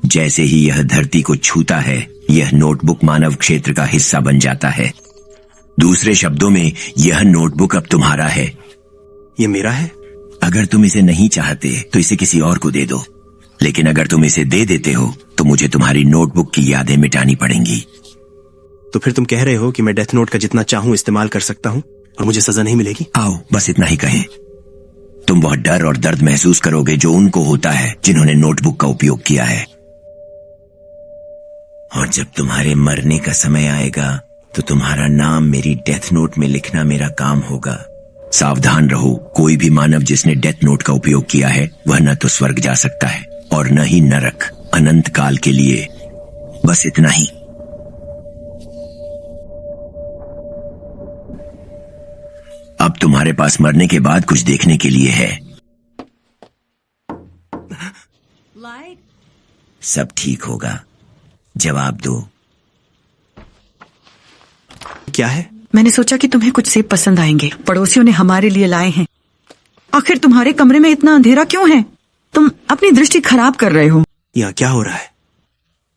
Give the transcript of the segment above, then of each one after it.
जैसे ही यह धरती को छूता है, यह नोटबुक मानव क्षेत्र का हिस्सा बन जाता है। दूसरे शब्दों में, यह नोटबुक अब तुम्हारा है। ये मेरा है? अगर तुम इसे नहीं चाहते तो इसे किसी और को दे दो, लेकिन अगर तुम इसे दे देते हो तो मुझे तुम्हारी नोटबुक की यादें मिटानी पड़ेंगी। तो फिर तुम कह रहे हो कि मैं डेथ नोट का जितना चाहूं इस्तेमाल कर सकता हूं और मुझे सजा नहीं मिलेगी? आओ, बस इतना ही कहें। तुम बहुत डर और दर्द महसूस करोगे जो उनको होता है जिन्होंने नोटबुक का उपयोग किया है। और जब तुम्हारे मरने का समय आएगा तो तुम्हारा नाम मेरी डेथ नोट में लिखना मेरा काम होगा। सावधान रहो, कोई भी मानव जिसने डेथ नोट का उपयोग किया है वह न तो स्वर्ग जा सकता है और न ही नरक, अनंत काल के लिए। बस इतना ही। अब तुम्हारे पास मरने के बाद कुछ देखने के लिए है। सब ठीक होगा, जवाब दो। क्या है? मैंने सोचा कि तुम्हें कुछ सेब पसंद आएंगे, पड़ोसियों ने हमारे लिए लाए हैं। आखिर तुम्हारे कमरे में इतना अंधेरा क्यों है? तुम अपनी दृष्टि खराब कर रहे हो। यहाँ क्या हो रहा है?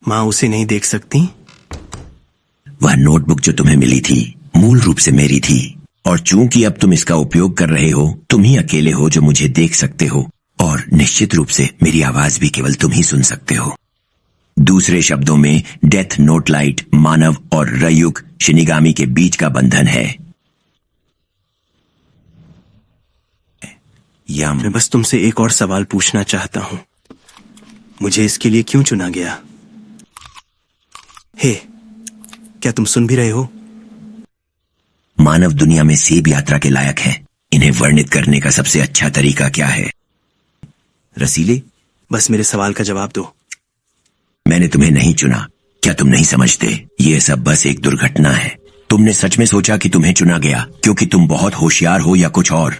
माँ उसे नहीं देख सकती? वह नोटबुक जो तुम्हें मिली थी मूल रूप से मेरी थी, और चूंकि अब तुम इसका उपयोग कर रहे हो, तुम ही अकेले हो जो मुझे देख सकते हो, और निश्चित रूप से मेरी आवाज भी केवल तुम ही सुन सकते हो। दूसरे शब्दों में, डेथ नोट लाइट मानव और रयुग शिनिगामी के बीच का बंधन है। या मैं बस तुमसे एक और सवाल पूछना चाहता हूं। मुझे इसके लिए क्यों चुना गया? हे, क्या तुम सुन भी रहे हो? मानव दुनिया में सेब यात्रा के लायक है। इन्हें वर्णित करने का सबसे अच्छा तरीका क्या है? रसीले, बस मेरे सवाल का जवाब दो। मैंने तुम्हें नहीं चुना। क्या तुम नहीं समझते? ये सब बस एक दुर्घटना है। तुमने सच में सोचा कि तुम्हें चुना गया क्योंकि तुम बहुत होशियार हो या कुछ और?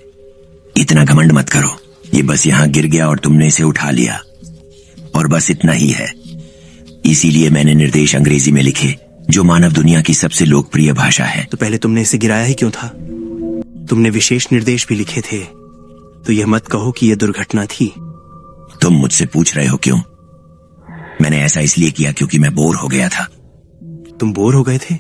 इतना घमंड मत करो। ये बस यहां गिर गया और तुमने इसे उठा लिया, और बस इतना ही है। इसीलिए मैंने निर्देश अंग्रेजी में लिखे, जो मानव दुनिया की सबसे लोकप्रिय भाषा है। तो पहले तुमने इसे गिराया ही क्यों था? तुमने विशेष निर्देश भी लिखे थे, तो यह मत कहो कि यह दुर्घटना थी। तुम मुझसे पूछ रहे हो क्यों? मैंने ऐसा इसलिए किया क्योंकि मैं बोर हो गया था। तुम बोर हो गए थे?